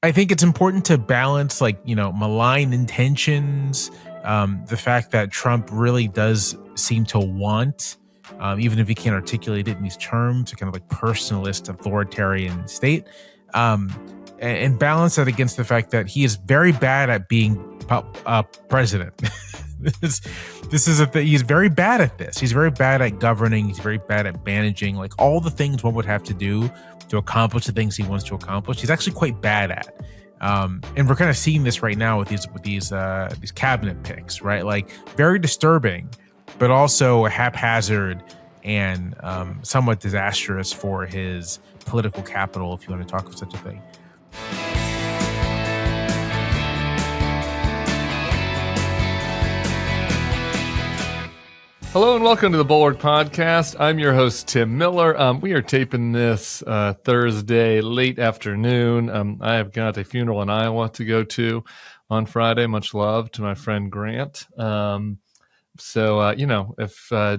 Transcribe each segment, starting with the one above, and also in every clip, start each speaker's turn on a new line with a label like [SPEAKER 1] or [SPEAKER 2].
[SPEAKER 1] I think it's important to balance, malign intentions, the fact that Trump really does seem to want, even if he can't articulate it in these terms, a kind of like personalist authoritarian state, um, and balance that against the fact that he is very bad at being president. this is a thing. He's very bad at this. He's very bad at governing. He's very bad at managing, like all the things one would have to do to accomplish the things he wants to accomplish. He's actually quite bad at. And we're kind of seeing this right now with these cabinet picks, right? Like very disturbing, but also haphazard and somewhat disastrous for his political capital, if you want to talk of such a thing.
[SPEAKER 2] Hello and welcome to the Bulwark Podcast. I'm your host, Tim Miller. We are taping this Thursday late afternoon. I have got a funeral in Iowa to go to on Friday. Much love to my friend Grant. If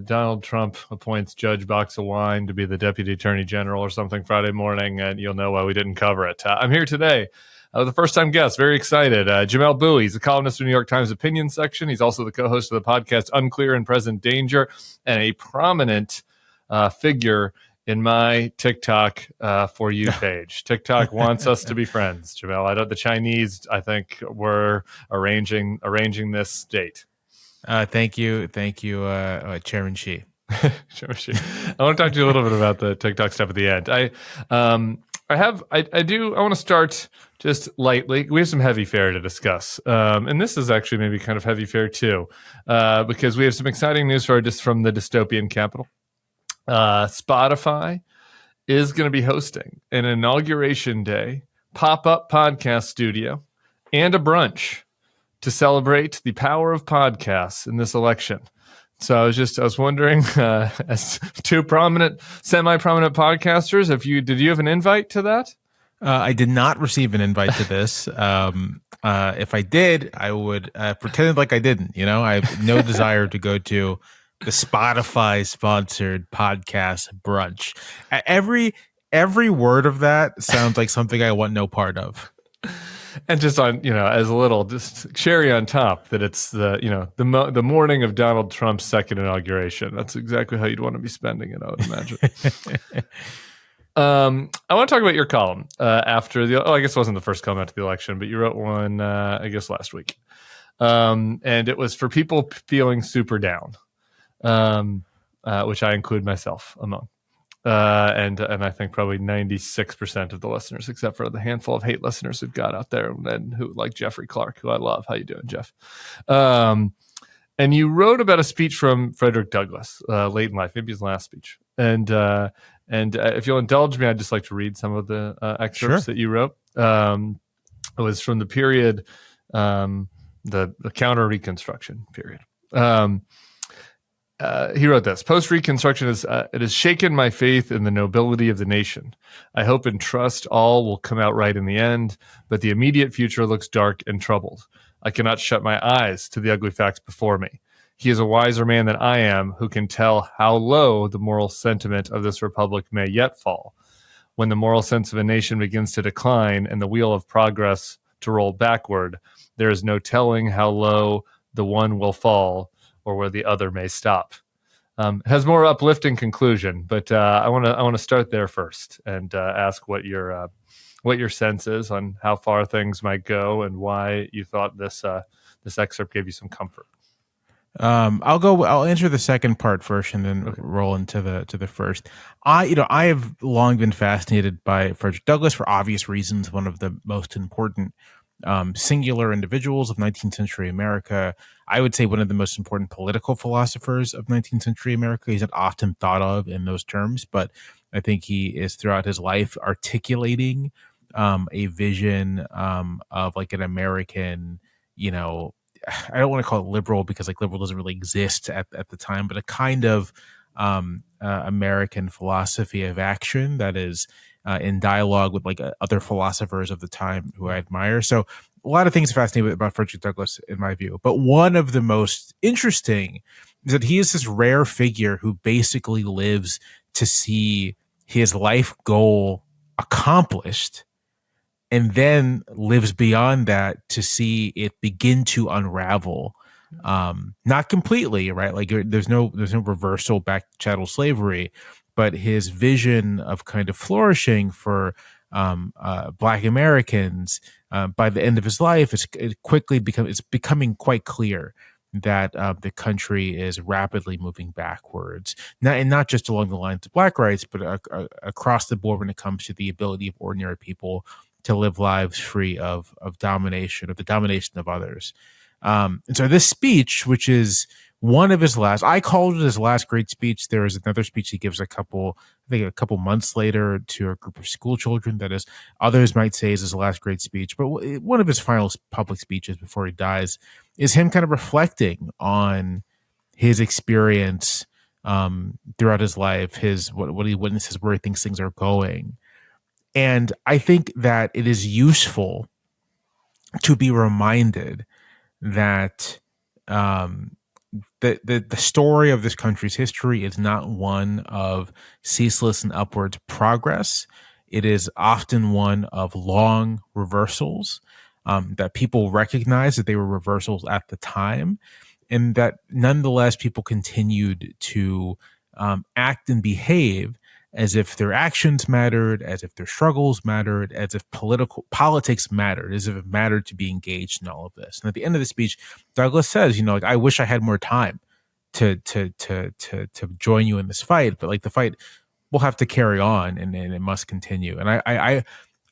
[SPEAKER 2] Donald Trump appoints Judge Box of Wine to be the Deputy Attorney General or something Friday morning, and you'll know why we didn't cover it. I'm here today. The first-time guest, very excited. Jamelle Bouie, he's a columnist for New York Times Opinion section. He's also the co-host of the podcast Unclear and Present Danger, and a prominent figure in my TikTok For You page. TikTok wants us to be friends, Jamelle. The Chinese, I think, were arranging this date.
[SPEAKER 1] Thank you, Chairman Xi.
[SPEAKER 2] Chairman Xi. I want to talk to you a little bit about the TikTok stuff at the end. I want to start just lightly. We have some heavy fare to discuss. And this is actually maybe kind of heavy fare too, because we have some exciting news from the dystopian capital. Spotify is going to be hosting an inauguration day pop-up podcast studio and a brunch to celebrate the power of podcasts in this election. So I was wondering, as two semi-prominent podcasters, did you have an invite to that?
[SPEAKER 1] I did not receive an invite to this. If I did, I would pretend like I didn't. I have no desire to go to the Spotify-sponsored podcast brunch. Every word of that sounds like something I want no part of.
[SPEAKER 2] And just on, as a little just cherry on top, that it's the morning of Donald Trump's second inauguration. That's exactly how you'd want to be spending it, I would imagine. I want to talk about your column after I guess it wasn't the first column after the election, but you wrote one, I guess last week. And it was for people feeling super down, which I include myself among. And I think probably 96% of the listeners, except for the handful of hate listeners we've got out there, and who like Jeffrey Clark, who I love. How you doing, Jeff? And you wrote about a speech from Frederick Douglass late in life, maybe his last speech. And if you'll indulge me, I'd just like to read some of the excerpts that you wrote. It was from the period, the counter-Reconstruction period. He wrote this: post-Reconstruction it has shaken my faith in the nobility of the nation. I hope and trust all will come out right in the end, but the immediate future looks dark and troubled. I cannot shut my eyes to the ugly facts before me. He is a wiser man than I am, who can tell how low the moral sentiment of this republic may yet fall. When the moral sense of a nation begins to decline and the wheel of progress to roll backward, there is no telling how low the one will fall or where the other may stop. It has more uplifting conclusion, but I want to start there first and ask what your sense is on how far things might go and why you thought this excerpt gave you some comfort.
[SPEAKER 1] I'll answer the second part first and then roll into the first. I have long been fascinated by Frederick Douglass for obvious reasons, one of the most important singular individuals of 19th century America. I would say one of the most important political philosophers of 19th century America. He's not often thought of in those terms, but I think he is throughout his life articulating a vision of like an American, I don't want to call it liberal because like liberal doesn't really exist at the time, but a kind of American philosophy of action that is in dialogue with like other philosophers of the time who I admire. So a lot of things fascinate me about Frederick Douglass in my view, but one of the most interesting is that he is this rare figure who basically lives to see his life goal accomplished and then lives beyond that to see it begin to unravel. Not completely, right? Like there's no reversal back to chattel slavery, but his vision of kind of flourishing for Black Americans by the end of his life it's becoming quite clear that the country is rapidly moving backwards, not just along the lines of Black rights, but across the board when it comes to the ability of ordinary people to live lives free of domination, of the domination of others. And so this speech, which is one of his last, I called it his last great speech. There is another speech he gives a couple months later to a group of school children that is, others might say is his last great speech. But one of his final public speeches before he dies is him kind of reflecting on his experience throughout his life, what he witnesses, where he thinks things are going. And I think that it is useful to be reminded that the story of this country's history is not one of ceaseless and upward progress. It is often one of long reversals, that people recognize that they were reversals at the time, and that nonetheless people continued to act and behave as if their actions mattered, as if their struggles mattered, as if politics mattered, as if it mattered to be engaged in all of this. And at the end of the speech, Douglass says, like, I wish I had more time to join you in this fight, but like the fight will have to carry on, and it must continue. And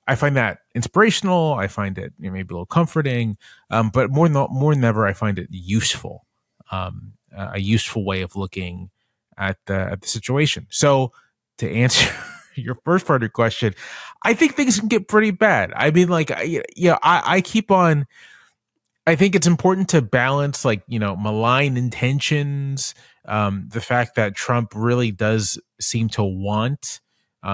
[SPEAKER 1] I find that inspirational. I find it maybe a little comforting, but more than ever, I find it useful, a useful way of looking at the situation. So, to answer your first part of your question, I think things can get pretty bad. I mean, like, I keep on. I think it's important to balance, like, malign intentions, the fact that Trump really does seem to want,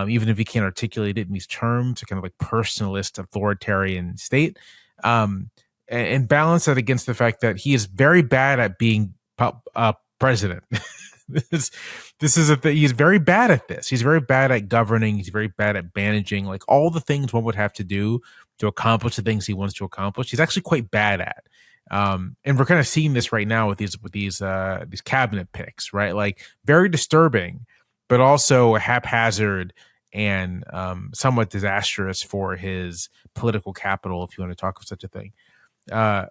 [SPEAKER 1] even if he can't articulate it in these terms, a kind of like personalist authoritarian state, and balance that against the fact that he is very bad at being president. This is a thing. He's very bad at this. He's very bad at governing. He's very bad at managing, like all the things one would have to do to accomplish the things he wants to accomplish. He's actually quite bad at. And we're kind of seeing this right now with these cabinet picks, right? Like, very disturbing, but also haphazard and somewhat disastrous for his political capital, if you want to talk of such a thing. But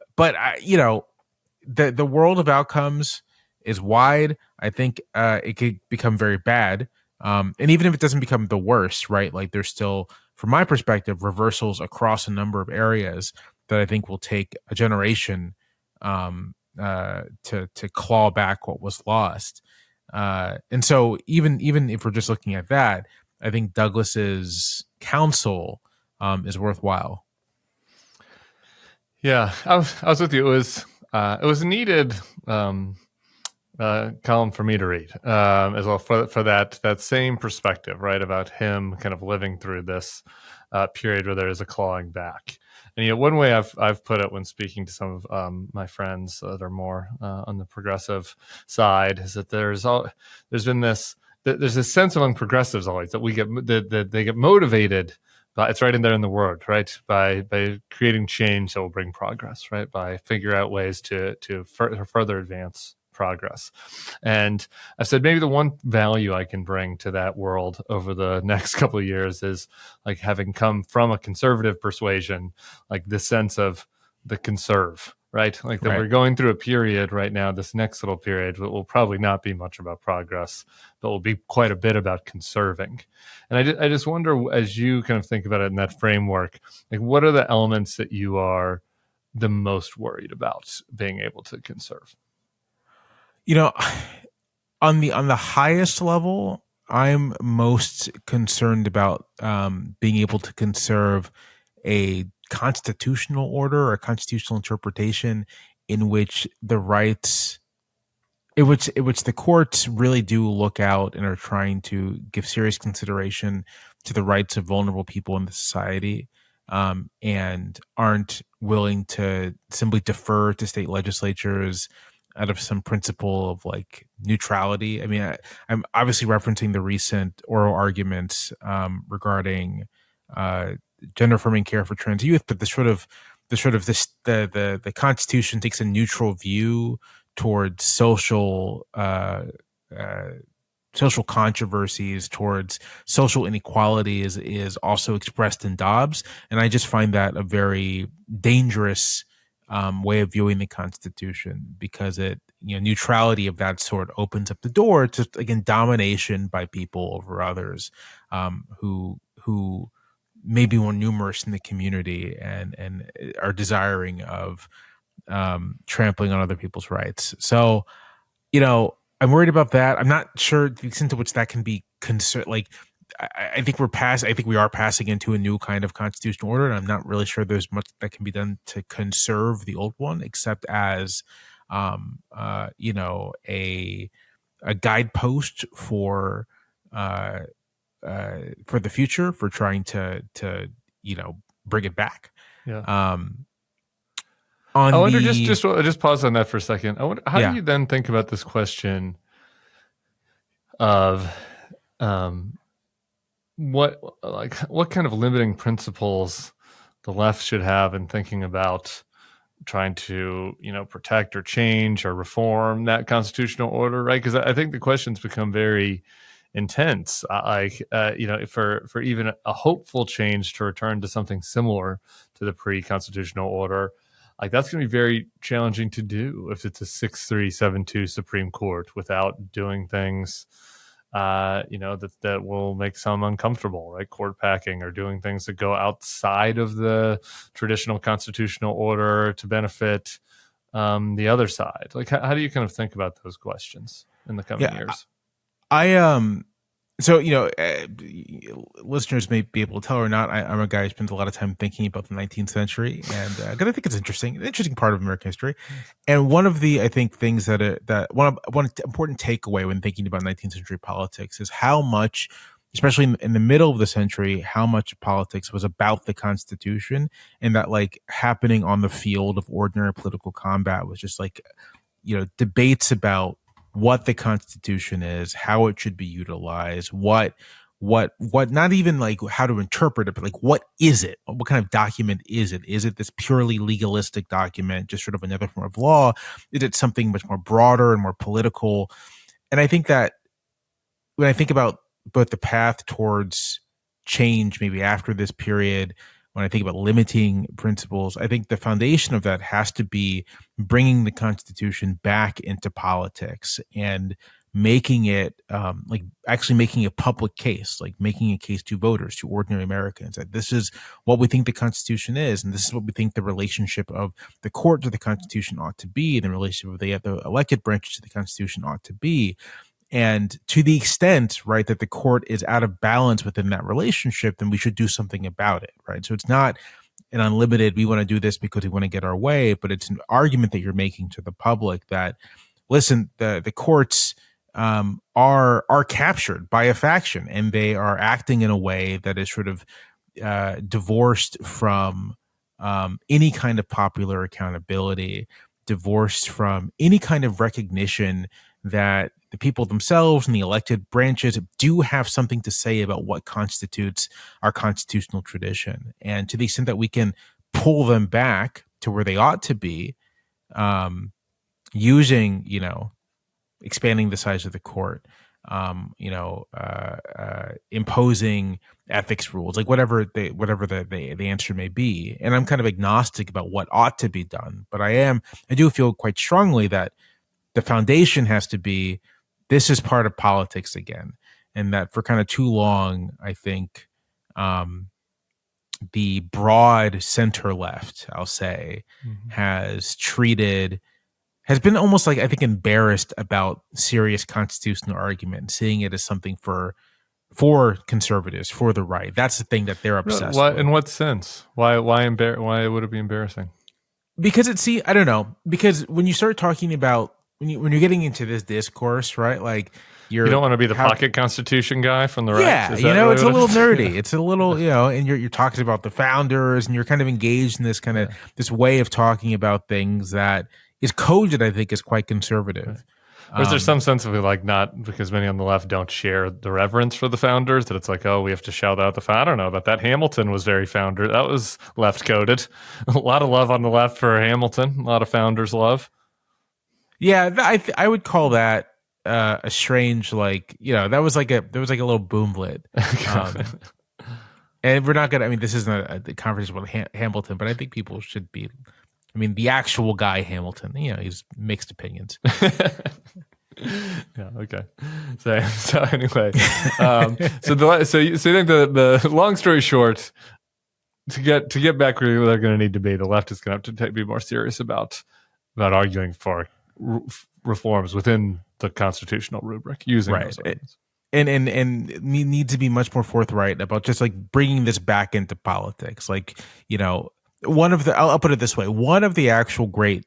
[SPEAKER 1] the world of outcomes is wide. I think it could become very bad. And even if it doesn't become the worst, right? Like, there's still, from my perspective, reversals across a number of areas that I think will take a generation to claw back what was lost. And so even if we're just looking at that, I think Douglass's counsel is worthwhile.
[SPEAKER 2] Yeah, I was with you. It was needed column for me to read as well, for that same perspective, right, about him kind of living through this period where there is a clawing back. And one way I've put it when speaking to some of my friends that are more on the progressive side is that there's this sense among progressives always that they get motivated. It's right in there in the word, right? By creating change that will bring progress, right? By figure out ways to further advance progress. And I said, maybe the one value I can bring to that world over the next couple of years is, like, having come from a conservative persuasion, like this sense of the conserve, right? Like that We're going through a period right now, this next little period will probably not be much about progress, but will be quite a bit about conserving. And I just wonder, as you kind of think about it in that framework, like, what are the elements that you are the most worried about being able to conserve?
[SPEAKER 1] On the highest level, I'm most concerned about being able to conserve a constitutional order or a constitutional interpretation in which the rights, in which the courts really do look out and are trying to give serious consideration to the rights of vulnerable people in the society, and aren't willing to simply defer to state legislatures out of some principle of, like, neutrality. I mean, I'm obviously referencing the recent oral arguments regarding gender affirming care for trans youth, but the Constitution takes a neutral view towards social controversies, towards social inequality is also expressed in Dobbs, and I just find that a very dangerous way of viewing the Constitution, because neutrality of that sort opens up the door to, again, domination by people over others, who may be more numerous in the community and are desiring of trampling on other people's rights. So, I'm worried about that. I'm not sure the extent to which that can be like, I think we are passing into a new kind of constitutional order, and I'm not really sure there's much that can be done to conserve the old one, except as, a guidepost for the future, for trying to bring it back.
[SPEAKER 2] Yeah. I wonder, just pause on that for a second. I wonder, how do you then think about this question of what kind of limiting principles the left should have in thinking about trying to protect or change or reform that constitutional order, right? Because I think the questions become very intense. For even a hopeful change to return to something similar to the pre-constitutional order, like that's going to be very challenging to do if it's a 6-3-7-2 Supreme Court, without doing things, that will make some uncomfortable, right? Court packing, or doing things that go outside of the traditional constitutional order to benefit the other side. Like, how do you kind of think about those questions in the coming years?
[SPEAKER 1] So, listeners may be able to tell or not, I'm a guy who spends a lot of time thinking about the 19th century, and I think it's an interesting part of American history. And one of the, I think, things that one important takeaway when thinking about 19th century politics is how much, especially in the middle of the century, how much politics was about the Constitution, and that, like, happening on the field of ordinary political combat was just like, debates about what the Constitution is, how it should be utilized, what not even like how to interpret it, but like, what is it? What kind of document is it? Is it this purely legalistic document, just sort of another form of law? Is it something much more broader and more political? And I think that when I think about both the path towards change, maybe after this period, when I think about limiting principles, I think the foundation of that has to be bringing the Constitution back into politics and making it, actually making a public case, like making a case to voters, to ordinary Americans, that this is what we think the Constitution is, and this is what we think the relationship of the court to the Constitution ought to be, and the relationship of the elected branches to the Constitution ought to be. And to the extent, right, that the court is out of balance within that relationship, then we should do something about it, right? So it's not an unlimited, we want to do this because we want to get our way, but it's an argument that you're making to the public that, listen, the courts are captured by a faction, and they are acting in a way that is sort of divorced from any kind of popular accountability, divorced from any kind of recognition that the people themselves and the elected branches do have something to say about what constitutes our constitutional tradition. And to the extent that we can pull them back to where they ought to be, using, expanding the size of the court, imposing ethics rules, like whatever the answer may be. And I'm kind of agnostic about what ought to be done, but I do feel quite strongly that the foundation has to be, this is part of politics again. And that for kind of too long, I think the broad center left, I'll say, has been almost like, I think, embarrassed about serious constitutional argument, seeing it as something for conservatives, for the right. That's the thing that they're obsessed with.
[SPEAKER 2] In what sense? Why would it be embarrassing?
[SPEAKER 1] Because I don't know. Because when you start talking about, when you're getting into this discourse, right? Like
[SPEAKER 2] you don't want to be the pocket constitution guy from the right.
[SPEAKER 1] Yeah, it's a little nerdy. It's a little, and you're talking about the founders, and you're kind of engaged in this kind of this way of talking about things that is coded, I think, is quite conservative.
[SPEAKER 2] Or is there some sense of it, like, not because many on the left don't share the reverence for the founders, that it's like, oh, we have to shout out I don't know, that Hamilton was very founder. That was left coded. A lot of love on the left for Hamilton. A lot of founders love.
[SPEAKER 1] Yeah, I would call that a strange, like, that was like there was like a little boomlet. And we're not gonna. I mean, this isn't a conversation about Hamilton, but I think people should be. I mean, the actual guy Hamilton, he's mixed opinions.
[SPEAKER 2] Yeah. Okay. So anyway, so you think the long story short, to get back where they're going to need to be, the left is going to have to be more serious about arguing for reforms within the constitutional rubric using those arguments.
[SPEAKER 1] And need to be much more forthright about just like bringing this back into politics. Like, I'll put it this way: one of the actual great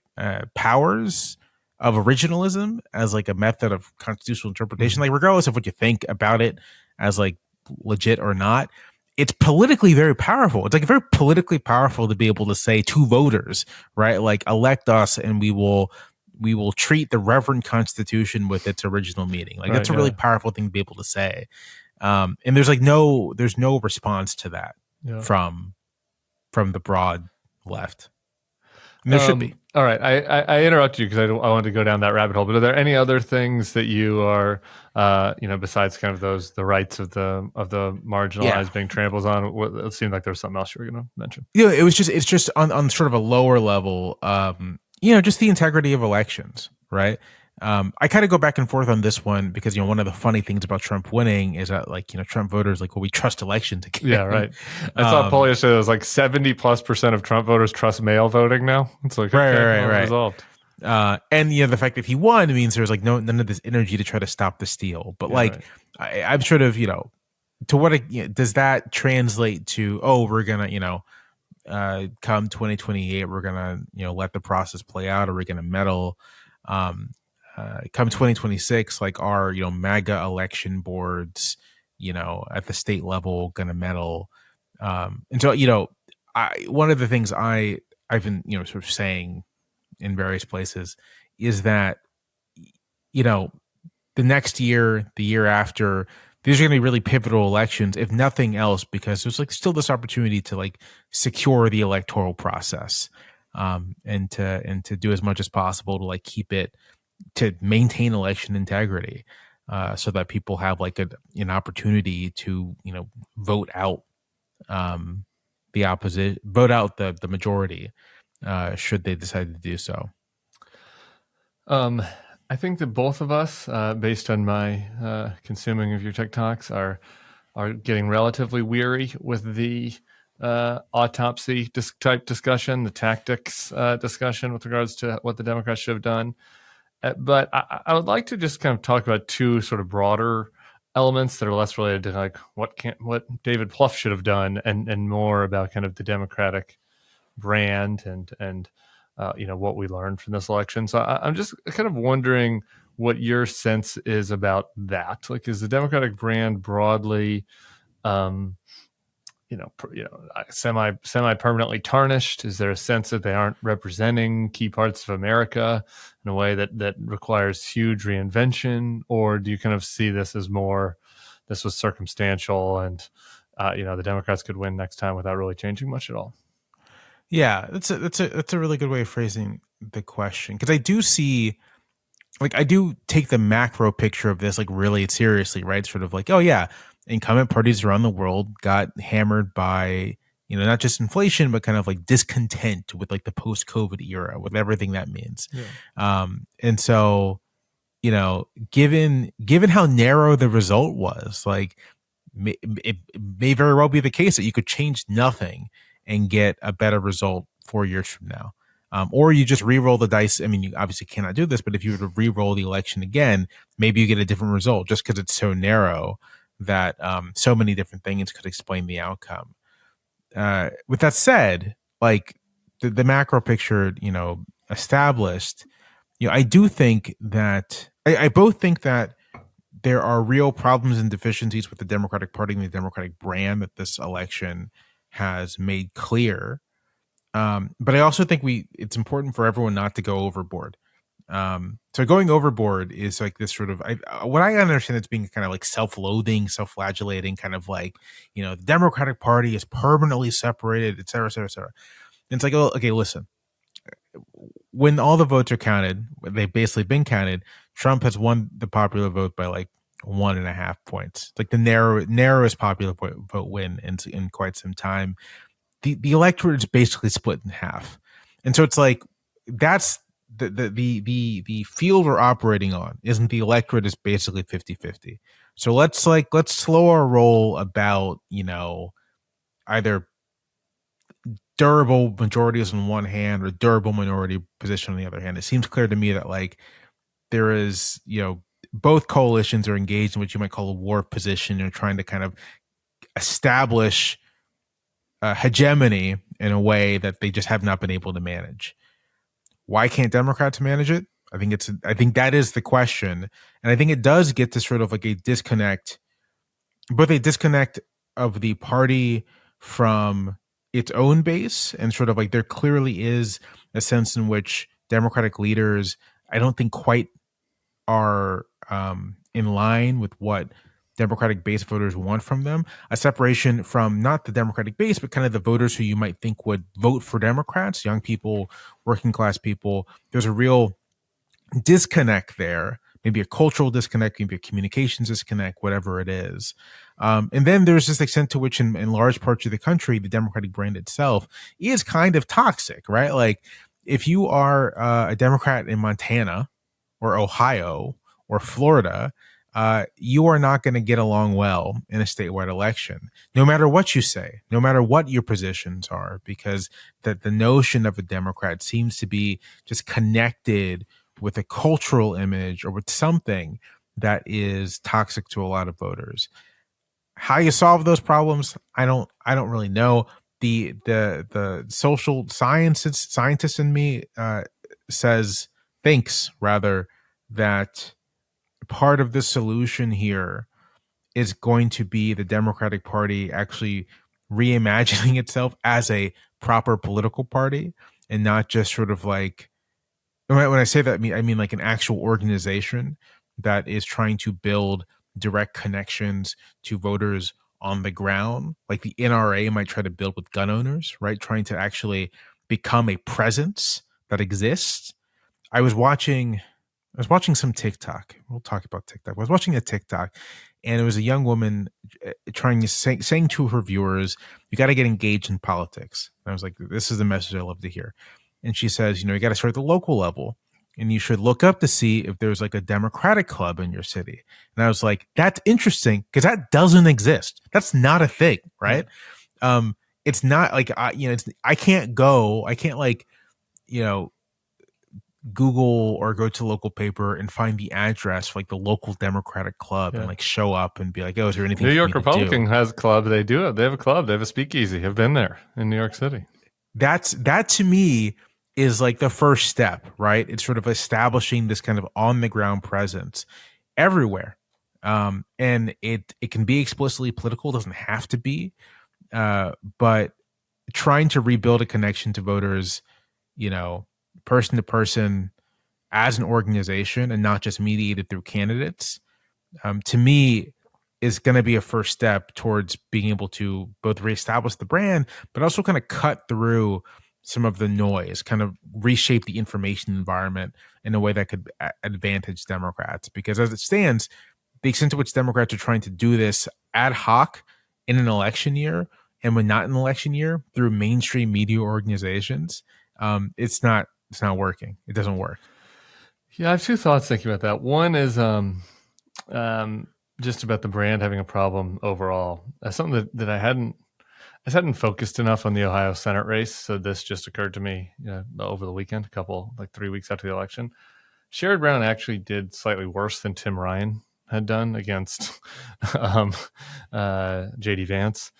[SPEAKER 1] powers of originalism as like a method of constitutional interpretation, like regardless of what you think about it as like legit or not, it's politically very powerful. It's like very politically powerful to be able to say to voters, right? Like, elect us and we will treat the reverend Constitution with its original meaning. Like, that's a really powerful thing to be able to say. And there's no response to that from the broad left. And there should be.
[SPEAKER 2] All right, I interrupted you because I wanted to go down that rabbit hole. But are there any other things that you are, besides kind of the rights of the marginalized being trampled on? It seemed like there was something else you were going to mention.
[SPEAKER 1] It's just on sort of a lower level. Just the integrity of elections, right? I kind of go back and forth on this one because, one of the funny things about Trump winning is that, like, Trump voters, like, well, we trust elections again.
[SPEAKER 2] Yeah, right. I saw a poll yesterday that was like 70+% of Trump voters trust mail voting now. It's like, right. Resolved.
[SPEAKER 1] And the fact that he won means there's like none of this energy to try to stop the steal. But I'm sort of, to what does that translate to? Oh, we're gonna, come 2028, we're gonna, let the process play out, or we're gonna meddle. Come 2026, like, our MAGA election boards, at the state level, gonna meddle. And so, one of the things I've been sort of saying in various places is that the next year, the year after, these are going to be really pivotal elections, if nothing else, because there's like still this opportunity to like secure the electoral process, and to do as much as possible to like keep it, to maintain election integrity, so that people have like an opportunity to vote out the opposite, vote out the majority, should they decide to do so.
[SPEAKER 2] I think that both of us, based on my consuming of your TikToks, are getting relatively weary with the autopsy type discussion, the tactics discussion with regards to what the Democrats should have done. But I would like to just kind of talk about two sort of broader elements that are less related to like what David Plouffe should have done, and more about kind of the Democratic brand and what we learned from this election. So I'm just kind of wondering what your sense is about that. Like, is the Democratic brand broadly, semi permanently tarnished? Is there a sense that they aren't representing key parts of America in a way that requires huge reinvention? Or do you kind of see this as more, this was circumstantial, and the Democrats could win next time without really changing much at all?
[SPEAKER 1] Yeah, that's a really good way of phrasing the question, because I do see, like, I do take the macro picture of this like really seriously, right? Sort of like, oh yeah, incumbent parties around the world got hammered by not just inflation, but kind of like discontent with like the post-COVID era, with everything that means. Yeah. And so, given how narrow the result was, like, it may very well be the case that you could change nothing and get a better result 4 years from now. Or you just re-roll the dice. I mean, you obviously cannot do this, but if you were to re-roll the election again, maybe you get a different result, just because it's so narrow that so many different things could explain the outcome. With that said, like, the macro picture, established, I do think that I both think that there are real problems and deficiencies with the Democratic Party and the Democratic brand that this election has made clear. But I also think it's important for everyone not to go overboard. So going overboard is like this sort of what I understand it's being kind of like self-loathing, self-flagellating, kind of like, the Democratic Party is permanently separated, et cetera, et cetera, et cetera. And it's like, oh, okay, listen. When all the votes are counted, they've basically been counted. Trump has won the popular vote by like 1.5 points. It's like the narrowest popular vote win in quite some time. The electorate is basically split in half, and so it's like that's the field we're operating on. Isn't the electorate is basically 50-50. So let's slow our roll about either durable majorities on one hand or durable minority position on the other hand. It seems clear to me that like there is, both coalitions are engaged in what you might call a war position and trying to kind of establish hegemony in a way that they just have not been able to manage. Why can't Democrats manage it? I think that is the question. And I think it does get to sort of like a disconnect, both a disconnect of the party from its own base, and sort of like there clearly is a sense in which Democratic leaders, I don't think quite are in line with what Democratic base voters want from them. A separation from not the Democratic base, but kind of the voters who you might think would vote for Democrats, young people, working class people. There's a real disconnect there, maybe a cultural disconnect, maybe a communications disconnect, whatever it is. And then there's this extent to which in large parts of the country, the Democratic brand itself is kind of toxic, right? Like if you are a Democrat in Montana or Ohio or Florida, you are not going to get along well in a statewide election, no matter what you say, no matter what your positions are, because the notion of a Democrat seems to be just connected with a cultural image or with something that is toxic to a lot of voters. How you solve those problems, I don't really know. The social scientist in me thinks rather that part of the solution here is going to be the Democratic Party actually reimagining itself as a proper political party and not just sort of like, when I say that, I mean like an actual organization that is trying to build direct connections to voters on the ground, like the NRA might try to build with gun owners, right? Trying to actually become a presence that exists. I was watching some TikTok. We'll talk about TikTok. I was watching a TikTok, and it was a young woman saying to her viewers, "You got to get engaged in politics." And I was like, "This is the message I love to hear." And she says, "You got to start at the local level, and you should look up to see if there's like a Democratic club in your city." And I was like, "That's interesting because that doesn't exist. That's not a thing, right?" It's not like I can't like Google or go to the local paper and find the address for like the local Democratic club and like show up and be like, "Oh, is there anything?"
[SPEAKER 2] New York Republican has a club. They do it. They have a club. They have a speakeasy. I've been there in New York City.
[SPEAKER 1] That to me is like the first step, right? It's sort of establishing this kind of on the ground presence everywhere. And it can be explicitly political, doesn't have to be, but trying to rebuild a connection to voters, person to person as an organization and not just mediated through candidates, to me is going to be a first step towards being able to both reestablish the brand, but also kind of cut through some of the noise, kind of reshape the information environment in a way that could advantage Democrats. Because as it stands, the extent to which Democrats are trying to do this ad hoc in an election year and when not in an election year through mainstream media organizations, it's not working. It doesn't work.
[SPEAKER 2] Yeah, I have two thoughts thinking about that. One is just about the brand having a problem overall. That's something that I hadn't focused enough on the Ohio Senate race. So this just occurred to me over the weekend, 3 weeks after the election. Sherrod Brown actually did slightly worse than Tim Ryan had done against J.D. Vance,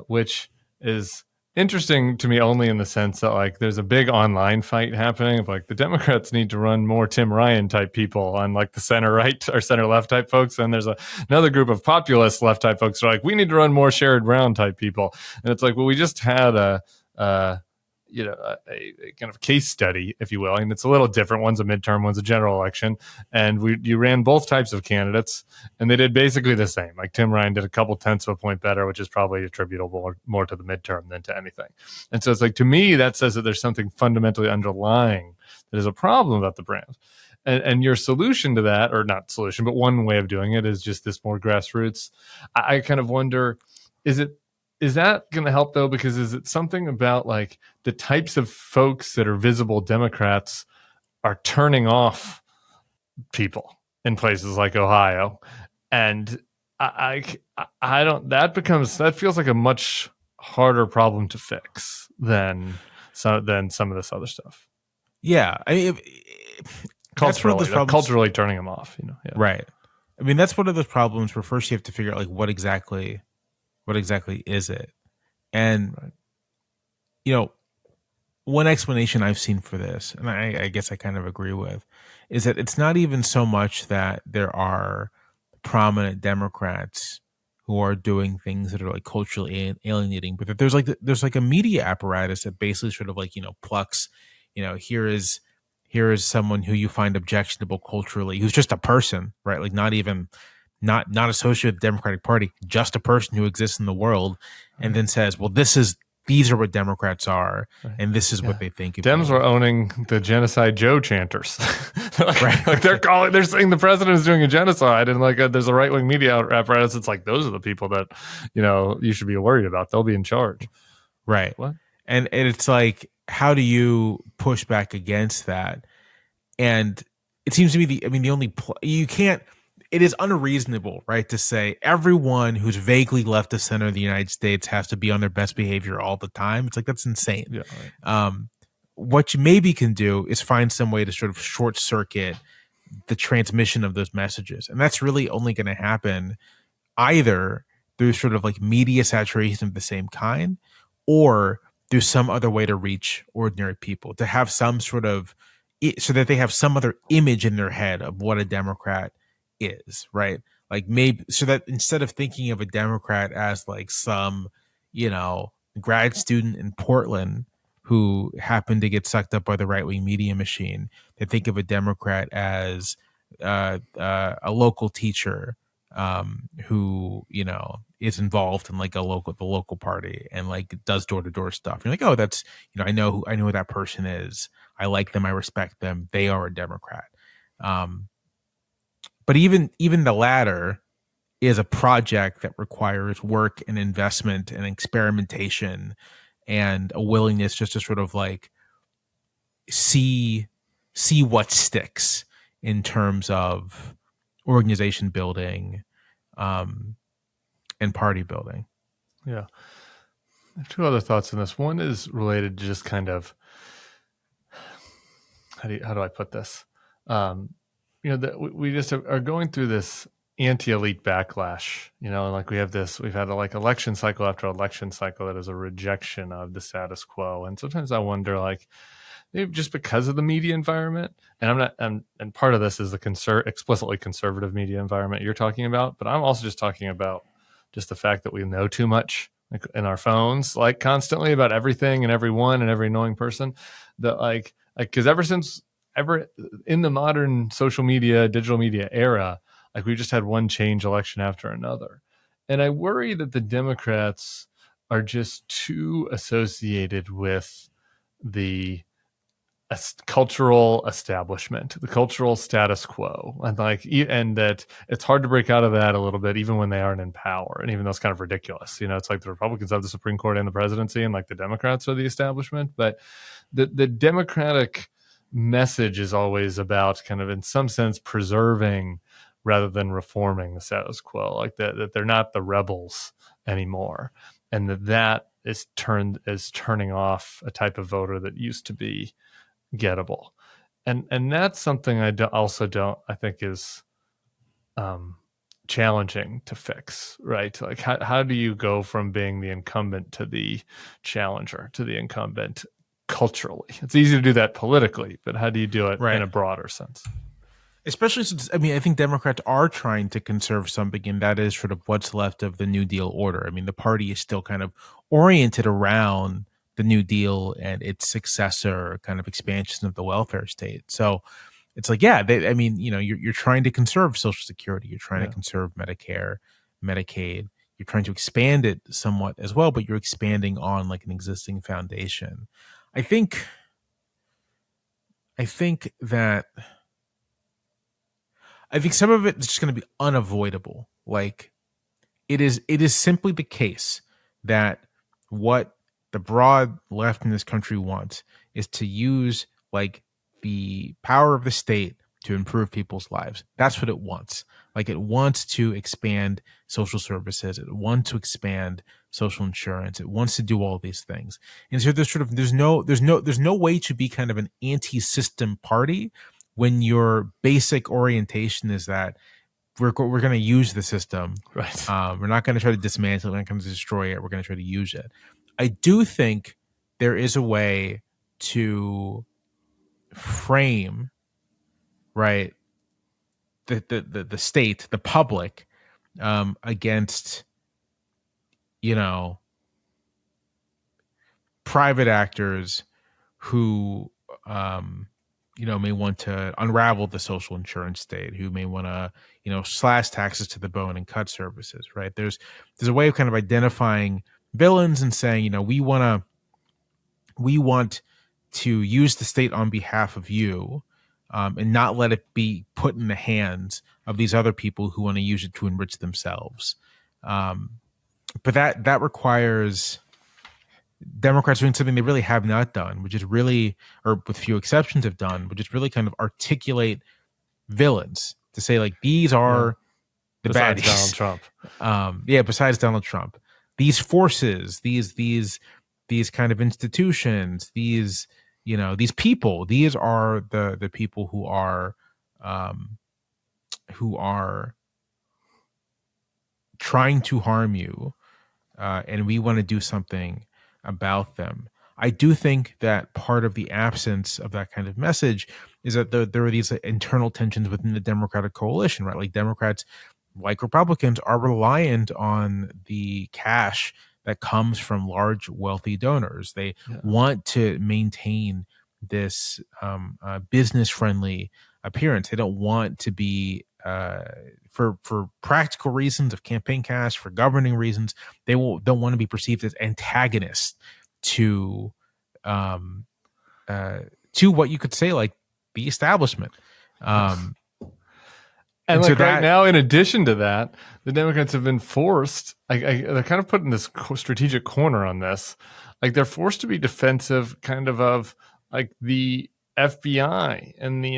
[SPEAKER 2] which is interesting to me only in the sense that like there's a big online fight happening of like the Democrats need to run more Tim Ryan type people on like the center right or center left type folks, and there's another group of populist left type folks who are like we need to run more Sherrod Brown type people, and it's like, well, we just had a kind of case study, if you will, and it's a little different. One's a midterm, one's a general election, and you ran both types of candidates, and they did basically the same. Like Tim Ryan did a couple tenths of a point better, which is probably attributable more to the midterm than to anything. And so it's like, to me, that says that there's something fundamentally underlying that is a problem about the brand. And your solution to that, or not solution, but one way of doing it is just this more grassroots. I kind of wonder, is that going to help though? Because is it something about like the types of folks that are visible Democrats are turning off people in places like Ohio, and I don't. That feels like a much harder problem to fix than some of this other stuff.
[SPEAKER 1] Yeah, I mean,
[SPEAKER 2] culturally turning them off. Yeah.
[SPEAKER 1] Right. I mean, that's one of those problems where first you have to figure out like what exactly is it, and right. One explanation I've seen for this, and I guess I kind of agree with, is that it's not even so much that there are prominent Democrats who are doing things that are like culturally alienating, but that there's like a media apparatus that basically sort of like plucks, here is someone who you find objectionable culturally, who's just a person, right? Like not associated with the Democratic Party, just a person who exists in the world, and then says, well, these are what Democrats are, and this is what they think.
[SPEAKER 2] Dems were owning the genocide Joe chanters. They're saying the president is doing a genocide, and there's a right-wing media apparatus. It's like, those are the people that, you should be worried about. They'll be in charge.
[SPEAKER 1] Right.
[SPEAKER 2] What?
[SPEAKER 1] And it's like, how do you push back against that? And it seems to me you can't. It is unreasonable, right, to say everyone who's vaguely left of center of the United States has to be on their best behavior all the time. It's like, that's insane.
[SPEAKER 2] Yeah, right.
[SPEAKER 1] What you maybe can do is find some way to sort of short circuit the transmission of those messages. And that's really only going to happen either through sort of like media saturation of the same kind, or through some other way to reach ordinary people, to have some sort of, so that they have some other image in their head of what a Democrat is, right? Like maybe so that instead of thinking of a Democrat as like some, grad student in Portland who happened to get sucked up by the right-wing media machine, they think of a Democrat as a local teacher who is involved in like the local party and like does door-to-door stuff. You're like, oh, that's I know who that person is. I like them. I respect them. They are a Democrat. But even the latter is a project that requires work and investment and experimentation and a willingness just to sort of like see what sticks in terms of organization building and party building.
[SPEAKER 2] Yeah. I have two other thoughts on this. One is related to just kind of, how do I put this? That we just are going through this anti-elite backlash, and like we've had like election cycle after election cycle that is a rejection of the status quo. And sometimes I wonder, like, maybe just because of the media environment, and part of this is the explicitly conservative media environment you're talking about, but I'm also just talking about just the fact that we know too much in our phones, like constantly about everything and everyone and every annoying person, that like, because ever in the modern social media, digital media era, like we just had one change election after another. And I worry that the Democrats are just too associated with the cultural establishment, the cultural status quo. And that it's hard to break out of that a little bit, even when they aren't in power. And even though it's kind of ridiculous, it's like the Republicans have the Supreme Court and the presidency, and like the Democrats are the establishment. But the Democratic message is always about kind of, in some sense, preserving rather than reforming the status quo, like that they're not the rebels anymore, and that is turning off a type of voter that used to be gettable, and that's something I think is challenging to fix, right? Like how do you go from being the incumbent to the challenger to the incumbent? Culturally, it's easy to do that politically, but how do you do it in a broader sense?
[SPEAKER 1] Especially since, I think Democrats are trying to conserve something, and that is sort of what's left of the New Deal order. I mean, the party is still kind of oriented around the New Deal and its successor kind of expansion of the welfare state. So it's like, yeah, you're trying to conserve Social Security, you're trying to conserve Medicare, Medicaid, you're trying to expand it somewhat as well, but you're expanding on like an existing foundation. I think that some of it is just going to be unavoidable. Like it is simply the case that what the broad left in this country wants is to use like the power of the state to improve people's lives. That's what it wants. Like it wants to expand social services. It wants to expand social insurance. It wants to do all these things. And so there's no way to be kind of an anti-system party when your basic orientation is that we're going to use the system.
[SPEAKER 2] Right.
[SPEAKER 1] We're not going to try to dismantle it. We're not going to destroy it. We're going to try to use it. I do think there is a way to frame, right, the state, the public, against, private actors who, may want to unravel the social insurance state, who may want to, slash taxes to the bone and cut services, right? There's a way of kind of identifying villains and saying, we want to use the state on behalf of you, and not let it be put in the hands of these other people who want to use it to enrich themselves. But that requires Democrats doing something they really have not done, which is really, or with few exceptions have done, which is really kind of articulate villains to say like, these are the
[SPEAKER 2] besides
[SPEAKER 1] baddies.
[SPEAKER 2] Donald Trump.
[SPEAKER 1] Besides Donald Trump, these forces, these kind of institutions, these people, these are the people who are trying to harm you, and we want to do something about them. I do think that part of the absence of that kind of message is that there are these internal tensions within the Democratic coalition, right? Like Democrats, like Republicans, are reliant on the cash that comes from large, wealthy donors. They want to maintain this business-friendly appearance. They don't want to be, for practical reasons of campaign cash, for governing reasons, they don't want to be perceived as antagonists to what you could say like the establishment.
[SPEAKER 2] And like right now, in addition to that, the Democrats have been forced, they're kind of put in this strategic corner on this. Like they're forced to be defensive kind of like the FBI and the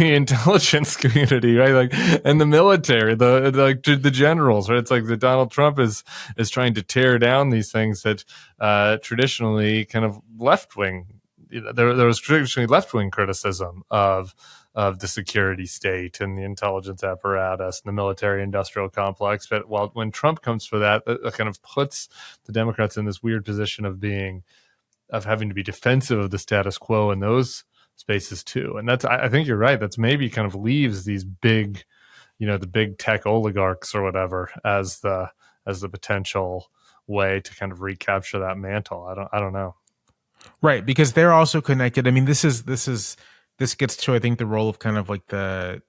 [SPEAKER 2] intelligence community, right? Like, and the military, the generals, right? It's like the Donald Trump is trying to tear down these things that traditionally kind of left-wing, there was traditionally left-wing criticism of the security state and the intelligence apparatus and the military industrial complex. But when Trump comes for that kind of puts the Democrats in this weird position of having to be defensive of the status quo in those spaces too. And I think you're right. That's maybe kind of leaves these big, the big tech oligarchs or whatever as the potential way to kind of recapture that mantle. I don't know.
[SPEAKER 1] Right. Because they're also connected. I mean, this gets to, I think, the role of kind of like the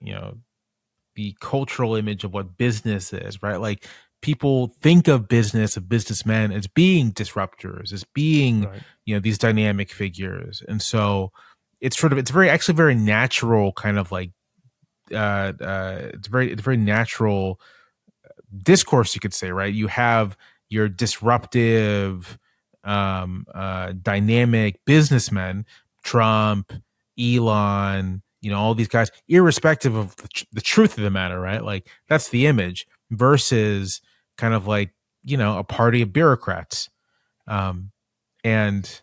[SPEAKER 1] cultural image of what business is, right? Like people think of businessmen as being disruptors, as being, these dynamic figures. And so it's very natural kind of like, it's very natural discourse, you could say, right? You have your disruptive, dynamic businessmen, Trump, Elon, all these guys, irrespective of the truth of the matter, right? Like that's the image versus kind of like, a party of bureaucrats. And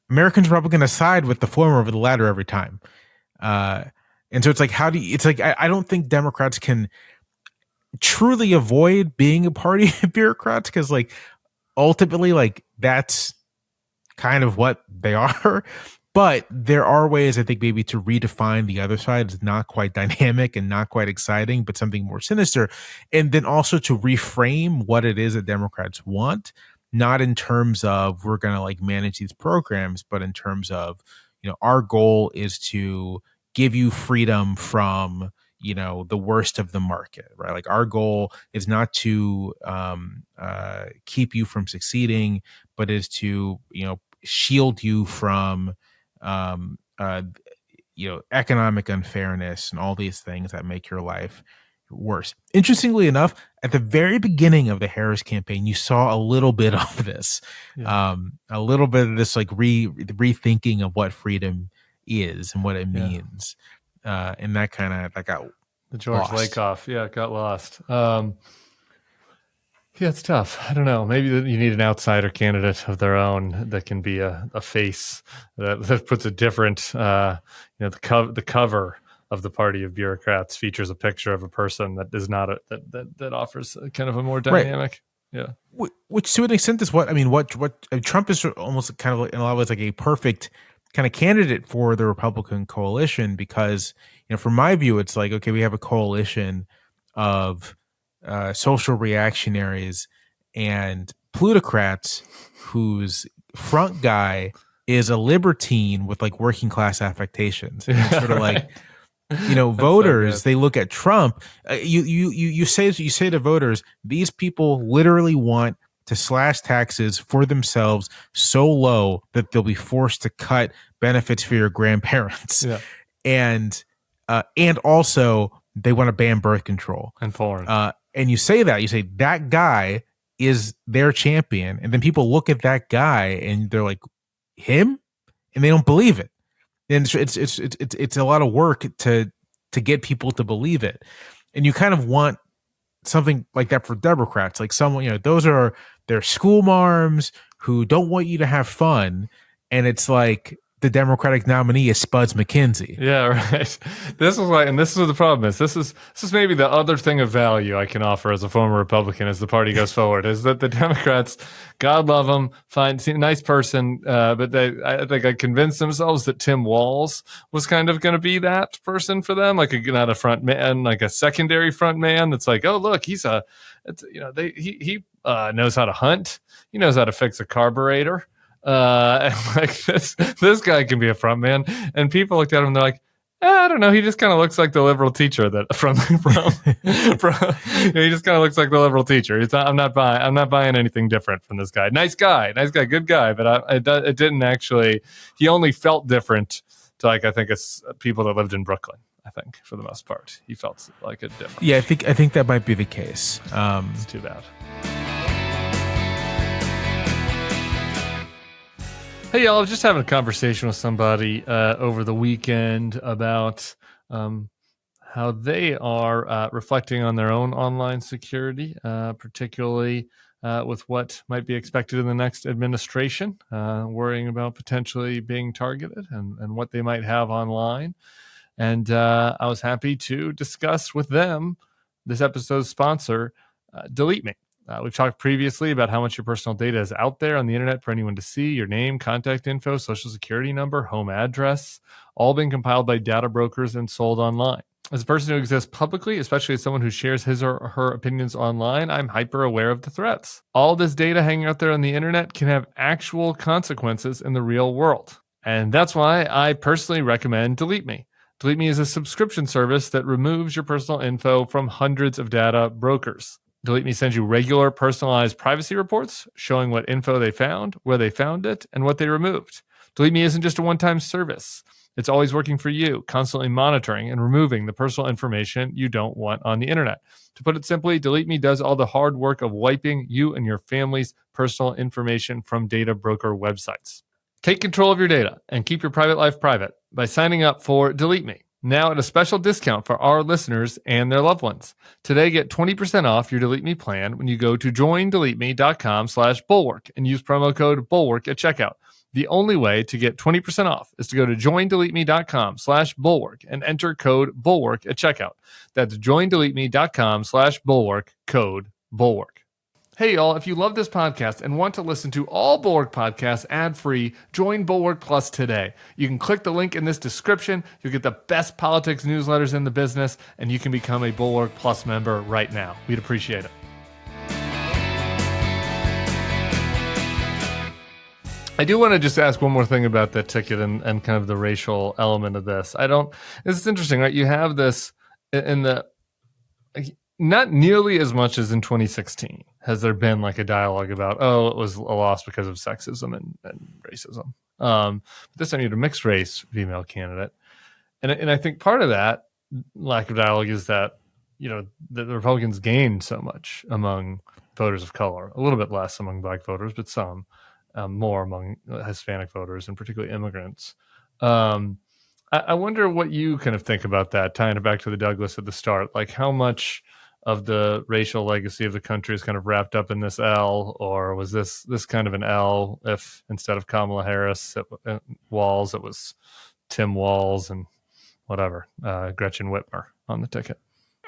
[SPEAKER 1] Americans are probably going to side with the former over the latter every time. And so it's like, I don't think Democrats can truly avoid being a party of bureaucrats because like ultimately like that's kind of what they are. But there are ways, I think, maybe to redefine the other side as not quite dynamic and not quite exciting, but something more sinister. And then also to reframe what it is that Democrats want not in terms of we're going to like manage these programs, but in terms of, our goal is to give you freedom from, the worst of the market, right? Like our goal is not to keep you from succeeding, but is to, shield you from, um, uh, economic unfairness and all these things that make your life worse. Interestingly enough, at the very beginning of the Harris campaign, you saw a little bit of this, a little bit of this like rethinking of what freedom is and what it means. And that got
[SPEAKER 2] the George
[SPEAKER 1] lost.
[SPEAKER 2] Lakoff. Yeah, it got lost. Yeah, it's tough. I don't know. Maybe you need an outsider candidate of their own that can be a face that puts a different, the cover of the party of bureaucrats features a picture of a person that is not that offers kind of a more dynamic. Right.
[SPEAKER 1] Yeah. Which to an extent is what Trump is almost kind of in a lot of ways like a perfect kind of candidate for the Republican coalition, because, from my view, it's like, okay, we have a coalition of social reactionaries and plutocrats whose front guy is a libertine with like working class affectations. And sort of like, voters, they look at Trump. You say to voters, these people literally want to slash taxes for themselves so low that they'll be forced to cut benefits for your grandparents.
[SPEAKER 2] Yeah.
[SPEAKER 1] And also they want to ban birth control
[SPEAKER 2] and porn.
[SPEAKER 1] And you say that guy is their champion. And then people look at that guy and they're like, him? And they don't believe it. And it's a lot of work to get people to believe it. And you kind of want something like that for Democrats, like someone, those are their school marms who don't want you to have fun. And it's like the Democratic nominee is Spuds McKenzie.
[SPEAKER 2] Yeah, right. This is the problem is this is maybe the other thing of value I can offer as a former Republican as the party goes forward, is that the Democrats, God love them, nice person, but I think I convinced themselves that Tim Walz was kind of going to be that person for them, like not a front man, like a secondary front man that's like, oh look, he knows how to hunt, he knows how to fix a carburetor. Like this guy can be a front man, and people looked at him and they're like, I don't know, he just kind of looks like the liberal teacher that from he just kind of looks like the liberal teacher. I'm not buying anything different from this guy. Nice guy, good guy, but it didn't actually. He only felt different to I think it's people that lived in Brooklyn. I think for the most part, he felt like a different.
[SPEAKER 1] Yeah, I think that might be the case.
[SPEAKER 2] It's too bad. Hey, y'all, I was just having a conversation with somebody over the weekend about how they are reflecting on their own online security, particularly with what might be expected in the next administration, worrying about potentially being targeted and what they might have online. And I was happy to discuss with them this episode's sponsor, DeleteMe. We've talked previously about how much your personal data is out there on the internet for anyone to see. Your name, contact info, social security number, home address, all being compiled by data brokers and sold online. As a person who exists publicly, especially as someone who shares his or her opinions online, I'm hyper aware of the threats. All this data hanging out there on the internet can have actual consequences in the real world. And that's why I personally recommend DeleteMe. DeleteMe is a subscription service that removes your personal info from hundreds of data brokers. DeleteMe sends you regular personalized privacy reports showing what info they found, where they found it, and what they removed. DeleteMe isn't just a one-time service. It's always working for you, constantly monitoring and removing the personal information you don't want on the internet. To put it simply, DeleteMe does all the hard work of wiping you and your family's personal information from data broker websites. Take control of your data and keep your private life private by signing up for DeleteMe. Now at a special discount for our listeners and their loved ones. Today, get 20% off your DeleteMe plan when you go to joindeleteme.com/bulwark and use promo code bulwark at checkout. The only way to get 20% off is to go to joindeleteme.com/bulwark and enter code bulwark at checkout. That's joindeleteme.com/bulwark, code bulwark. Hey, y'all, if you love this podcast and want to listen to all Bulwark podcasts ad-free, join Bulwark Plus today. You can click the link in this description. You'll get the best politics newsletters in the business, and you can become a Bulwark Plus member right now. We'd appreciate it. I do want to just ask one more thing about that ticket and kind of the racial element of this. It's interesting, right? You have this in the, not nearly as much as in 2016 has there been like a dialogue about, oh, it was a loss because of sexism and racism. This time you had a mixed race female candidate. And I think part of that lack of dialogue is that, the Republicans gained so much among voters of color, a little bit less among black voters, but some more among Hispanic voters and particularly immigrants. I wonder what you kind of think about that, tying it back to the Douglass at the start. Like, how much of the racial legacy of the country is kind of wrapped up in this L, or was this kind of an L if instead of Kamala Harris Walls, it was Tim Walz and whatever, Gretchen Whitmer on the ticket?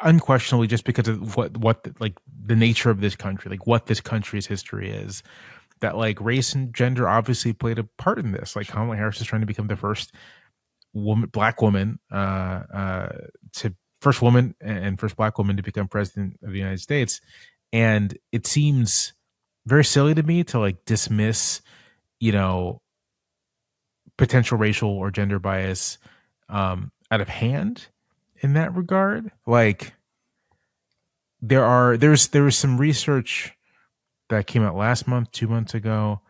[SPEAKER 1] Unquestionably, just because of what like the nature of this country, like what this country's history is, that like race and gender obviously played a part in this. Like Kamala Harris is trying to become the first black woman to first woman and first black woman to become president of the United States. And it seems very silly to me to like dismiss, potential racial or gender bias out of hand in that regard. Like there was some research that came out last month, 2 months ago,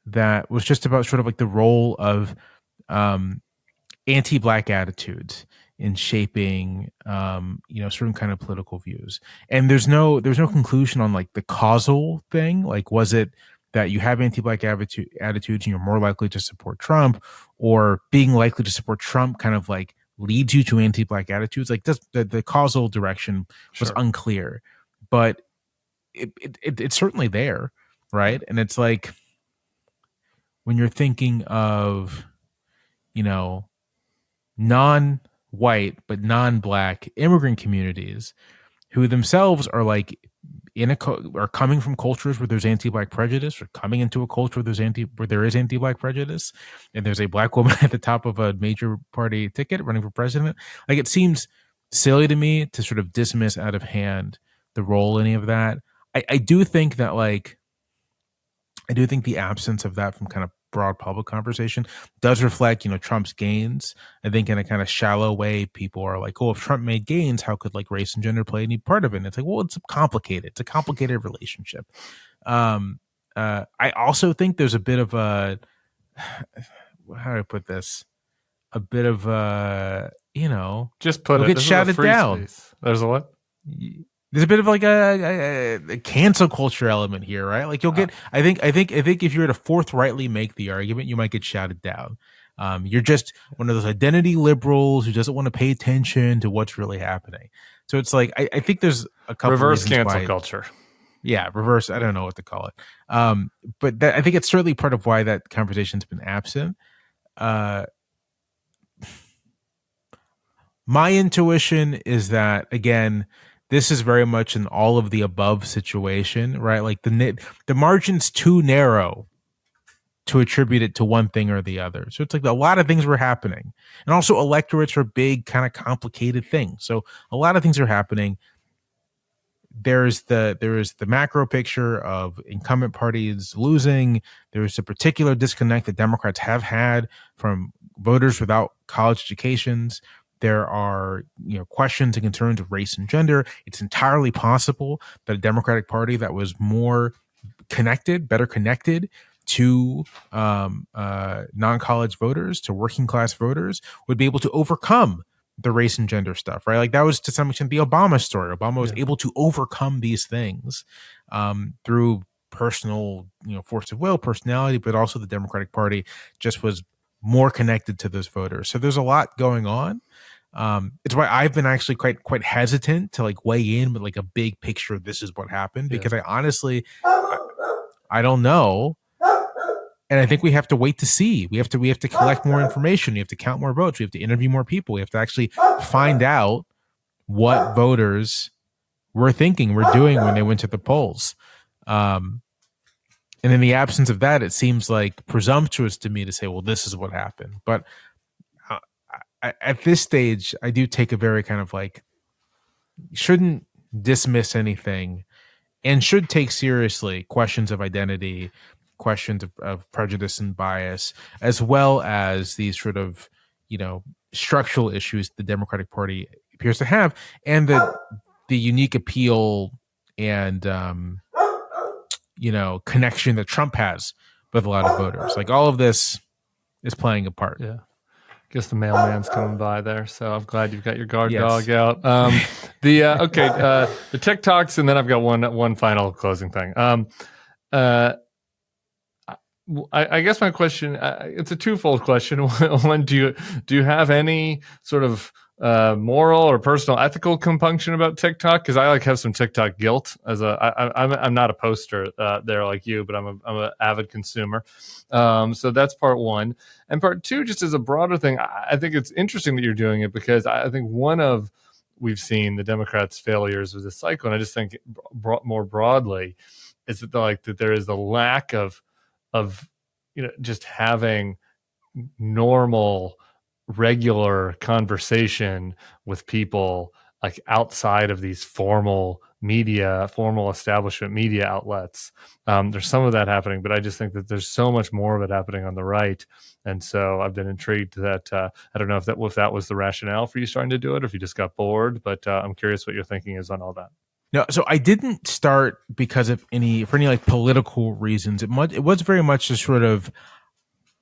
[SPEAKER 1] that was just about sort of like the role of anti-black attitudes in shaping certain kind of political views. And there's no conclusion on like the causal thing. Like, was it that you have anti-black attitudes and you're more likely to support Trump, or being likely to support Trump kind of like leads you to anti-black attitudes? Like the causal direction was unclear, but it's certainly there, right? And it's like, when you're thinking of, non-white but non-black immigrant communities who themselves are like are coming from cultures where there's anti-black prejudice, or coming into a culture where there is anti-black prejudice, and there's a black woman at the top of a major party ticket running for president. Like, it seems silly to me to sort of dismiss out of hand the role in any of that. I do think that the absence of that from kind of broad public conversation does reflect, Trump's gains. I think in a kind of shallow way, people are like, oh, if Trump made gains, how could like race and gender play any part of it? And it's like, well, it's complicated. It's a complicated relationship. I also think there's a bit of a, how do I put this? A bit of a,
[SPEAKER 2] just put it.
[SPEAKER 1] Get shouted down.
[SPEAKER 2] Space. There's a what?
[SPEAKER 1] There's a bit of like a cancel culture element here, right? Like, you'll get, I think if you were to forthrightly make the argument, you might get shouted down. You're just one of those identity liberals who doesn't want to pay attention to what's really happening. So it's like, I think there's a couple
[SPEAKER 2] reverse cancel culture.
[SPEAKER 1] Yeah, reverse. I don't know what to call it. But I think it's certainly part of why that conversation's been absent. My intuition is that, again, this is very much an all of the above situation, right? Like the margin's too narrow to attribute it to one thing or the other. So it's like a lot of things were happening. And also electorates are big, kind of complicated things. So a lot of things are happening. There is the macro picture of incumbent parties losing. There is a particular disconnect that Democrats have had from voters without college educations. There are, questions and concerns of race and gender. It's entirely possible that a Democratic Party that was more connected, better connected to non-college voters, to working class voters, would be able to overcome the race and gender stuff, right? Like, that was to some extent the Obama story. Obama was able to overcome these things through personal, force of will, personality, but also the Democratic Party just was more connected to those voters. So there's a lot going on. It's why I've been actually quite hesitant to like weigh in with like a big picture. This is what happened, because I honestly, I don't know. And I think we have to wait to see. We have to collect more information. We have to count more votes. We have to interview more people. We have to actually find out what voters were thinking, were doing when they went to the polls. And in the absence of that, it seems like presumptuous to me to say, well, this is what happened. But at this stage, I do take a very kind of like, shouldn't dismiss anything and should take seriously questions of identity, questions of prejudice and bias, as well as these sort of, structural issues the Democratic Party appears to have, and the unique appeal and connection that Trump has with a lot of voters. Like, all of this is playing a part.
[SPEAKER 2] Yeah. Guess the mailman's coming by there, so I'm glad you've got your guard
[SPEAKER 1] Yes.
[SPEAKER 2] dog out. The TikToks, and then I've got one final closing thing. I guess my question, it's a twofold question. One, do you have any sort of moral or personal ethical compunction about TikTok? Because I have some TikTok guilt. I'm not a poster there like you, but I'm an avid consumer. So that's part one. And part two, just as a broader thing, I think it's interesting that you're doing it, because I think we've seen the Democrats' failures with this cycle, and I just think more broadly is that there is a lack of just having normal, regular conversation with people, like outside of these formal establishment media outlets. There's some of that happening, but I just think that there's so much more of it happening on the right. And so I've been intrigued that I don't know if that was the rationale for you starting to do it, or if you just got bored, but I'm curious what your thinking is on all that.
[SPEAKER 1] No, so I didn't start because of any like political reasons. It was very much just sort of,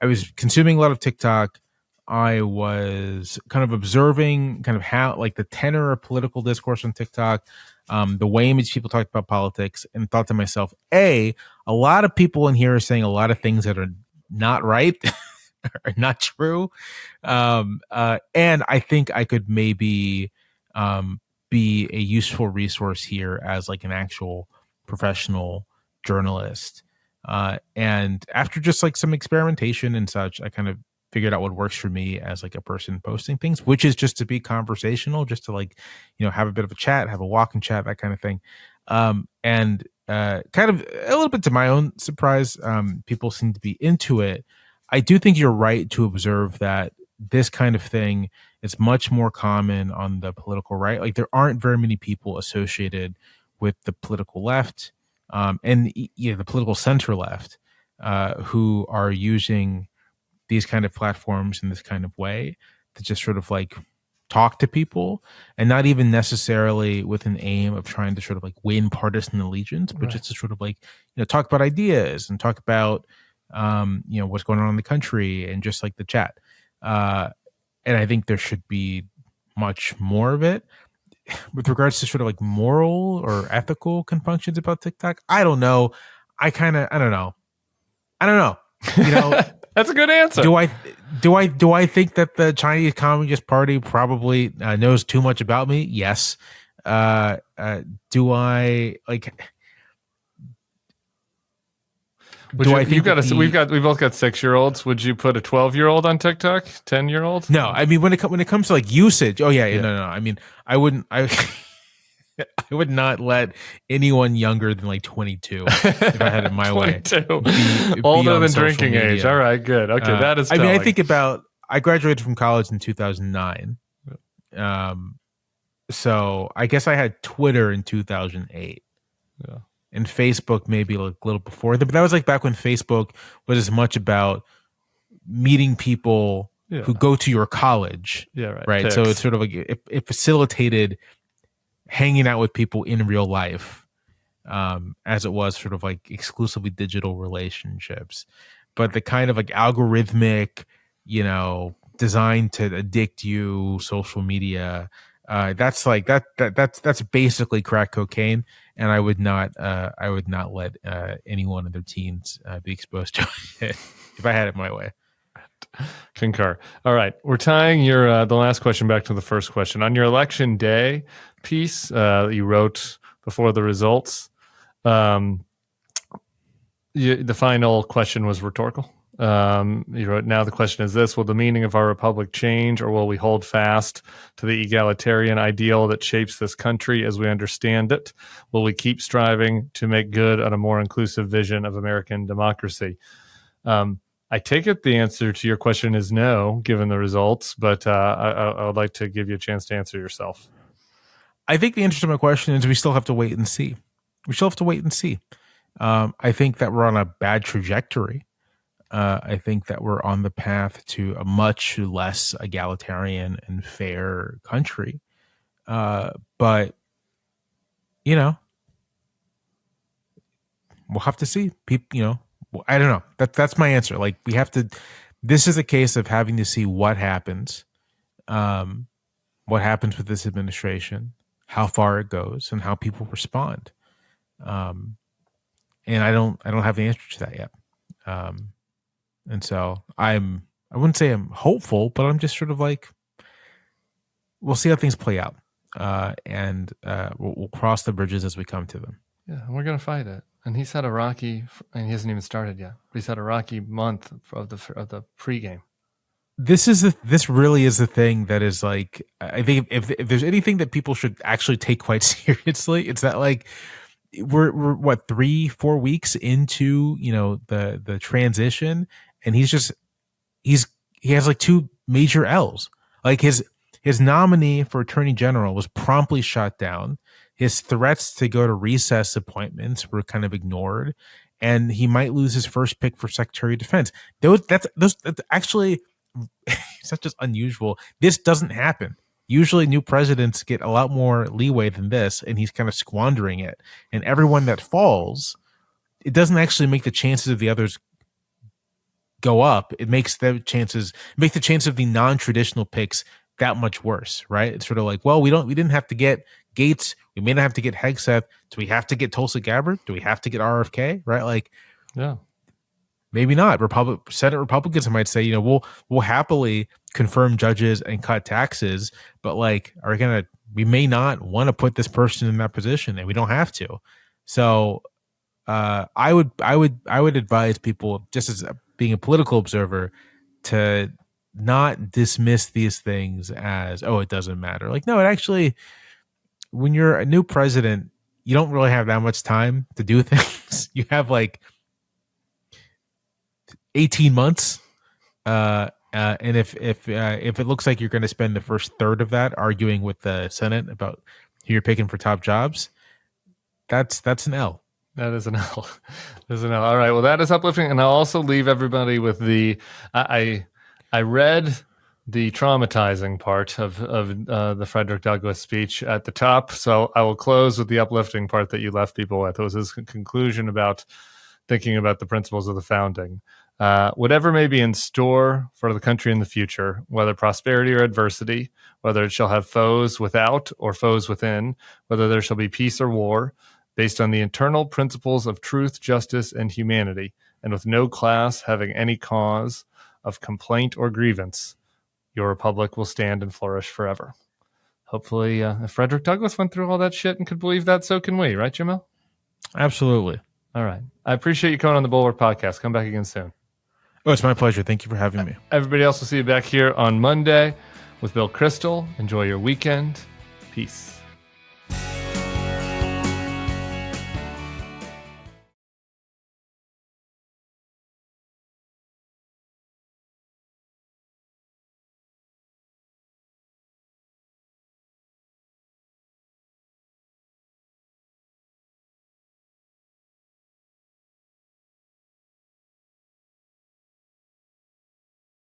[SPEAKER 1] I was consuming a lot of TikTok. I was kind of observing kind of how, like, the tenor of political discourse on TikTok, the way in which people talked about politics, and thought to myself, a lot of people in here are saying a lot of things that are not right, are not true. And I think I could maybe be a useful resource here as like an actual professional journalist. And after just like some experimentation and such, I kind of figured out what works for me as like a person posting things, which is just to be conversational, just to like, have a bit of a chat, have a walk and chat, that kind of thing. And kind of a little bit to my own surprise, people seem to be into it. I do think you're right to observe that this kind of thing is much more common on the political right. Like, there aren't very many people associated with the political left, and the political center left, who are using these kind of platforms in this kind of way to just sort of like talk to people, and not even necessarily with an aim of trying to sort of like win partisan allegiance, but just to sort of like, talk about ideas and talk about, what's going on in the country, and just like the chat. And I think there should be much more of it. With regards to sort of like moral or ethical compunctions about TikTok, I don't know. I don't know.
[SPEAKER 2] That's a good answer.
[SPEAKER 1] Do I think that the Chinese Communist Party probably knows too much about me? Yes. Do I like?
[SPEAKER 2] We've both got 6-year-olds. Would you put a 12-year-old on TikTok? 10-year-old?
[SPEAKER 1] No, I mean, when it comes to like usage, no. I mean, I wouldn't. I would not let anyone younger than like 22, if I had it my way.
[SPEAKER 2] 22, older than drinking age. All right, good. Okay, that is.
[SPEAKER 1] I mean, I think I graduated from college in 2009. So I guess I had Twitter in 2008.
[SPEAKER 2] Yeah.
[SPEAKER 1] And Facebook maybe like a little before that, but that was like back when Facebook was as much about meeting people who go to your college.
[SPEAKER 2] Yeah,
[SPEAKER 1] right. So it's sort of like it facilitated hanging out with people in real life, as it was sort of like exclusively digital relationships. But the kind of like algorithmic, designed to addict you social media, that's like that's basically crack cocaine. And I would not let anyone in their teens be exposed to it if I had it my way.
[SPEAKER 2] Concur. All right, we're tying the last question back to the first question. On your election day piece you wrote before the results, the final question was rhetorical. You wrote, now the question is this: will the meaning of our republic change, or will we hold fast to the egalitarian ideal that shapes this country as we understand it? Will we keep striving to make good on a more inclusive vision of American democracy? I take it the answer to your question is no, given the results, but I would like to give you a chance to answer yourself.
[SPEAKER 1] I think the answer to my question is we still have to wait and see. I think that we're on a bad trajectory. I think that we're on the path to a much less egalitarian and fair country. But you know, we'll have to see. People, I don't know. That's my answer. Like we have to. This is a case of having to see what happens. What happens with this administration, how far it goes, and how people respond. And I don't have the answer to that yet. And so I wouldn't say I'm hopeful, but I'm just sort of like, we'll see how things play out. And we'll cross the bridges as we come to them.
[SPEAKER 2] Yeah, and we're going to fight it. And he's had a rocky, and he hasn't even started yet. But he's had a rocky month of the pregame.
[SPEAKER 1] This really is the thing that is like, I think if there's anything that people should actually take quite seriously, it's that like we're what 3-4 weeks into the transition, and he has like 2 major L's. Like his nominee for attorney general was promptly shot down. His threats to go to recess appointments were kind of ignored, and he might lose his first pick for Secretary of Defense. That's actually it's not just unusual. This doesn't happen. Usually new presidents get a lot more leeway than this, and he's kind of squandering it. And everyone that falls, it doesn't actually make the chances of the others go up. It makes the chances of the non-traditional picks that much worse, right? It's sort of like, well, we didn't have to get Gates. We may not have to get Hegseth. Do we have to get Tulsi Gabbard? Do we have to get RFK? Right? Like,
[SPEAKER 2] yeah.
[SPEAKER 1] Maybe not. Senate Republicans might say, we'll happily confirm judges and cut taxes, but like, we may not want to put this person in that position, and we don't have to. So, I would advise people, just as being a political observer, to not dismiss these things as, oh, it doesn't matter. Like, no, it actually, when you're a new president, you don't really have that much time to do things. You have like 18 months. And if it looks like you're going to spend the first third of that arguing with the Senate about who you're picking for top jobs, that's an L.
[SPEAKER 2] That is an L. There's an L. All right. Well, that is uplifting. And I'll also leave everybody with I read the traumatizing part of the Frederick Douglass speech at the top. So I will close with the uplifting part that you left people with. It was his conclusion about thinking about the principles of the founding. Whatever may be in store for the country in the future, whether prosperity or adversity, whether it shall have foes without or foes within, whether there shall be peace or war, based on the internal principles of truth, justice, and humanity, and with no class having any cause of complaint or grievance, your republic will stand and flourish forever. Hopefully, if Frederick Douglass went through all that shit and could believe that, so can we, right, Jamelle?
[SPEAKER 1] Absolutely.
[SPEAKER 2] All right. I appreciate you coming on the Bulwark podcast. Come back again soon.
[SPEAKER 1] Oh, it's my pleasure. Thank you for having me.
[SPEAKER 2] Everybody else will see you back here on Monday with Bill Crystal. Enjoy your weekend. Peace.